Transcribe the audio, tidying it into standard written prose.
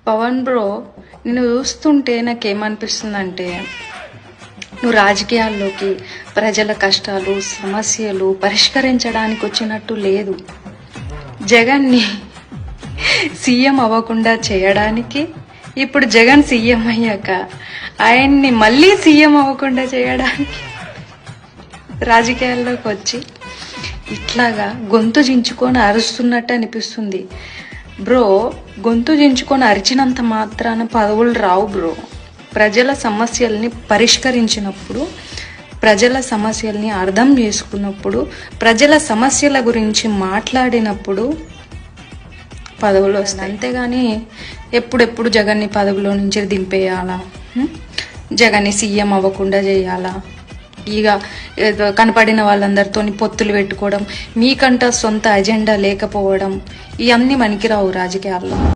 Pawan bro, నిన్ను చూస్తుంటే నాకేమనిపిస్తుందంటే నువ్వు రాజకీయాల్లోకి ప్రజల కష్టాలు సమస్యలు పరిష్కరించడానికి వచ్చినట్టు లేదు. జగన్ని సీఎం అవ్వకుండా చేయడానికి, ఇప్పుడు జగన్ సీఎం అయ్యాక ఆయన్ని మళ్ళీ సీఎం అవ్వకుండా చేయడానికి రాజకీయాల్లోకి వచ్చి ఇట్లాగా గొంతు చించుకొని అరుస్తున్నట్టు అనిపిస్తుంది బ్రో. గొంతు చించుకొని అరిచినంత మాత్రాన పదవులు రావు బ్రో. ప్రజల సమస్యల్ని పరిష్కరించినప్పుడు, ప్రజల సమస్యల్ని అర్థం చేసుకున్నప్పుడు, ప్రజల సమస్యల గురించి మాట్లాడినప్పుడు పదవులు వస్తాయి. అంతేగాని ఎప్పుడెప్పుడు జగన్ని పదవిలో నుంచి దింపేయాలా, జగన్ని సీఎం అవ్వకుండా చేయాలా, ఇక కనపడిన వాళ్ళందరితో పొత్తులు పెట్టుకోవడం, మీకంట సొంత అజెండా లేకపోవడం, ఇవన్నీ మనకి రావు రాజకీయాల్లో.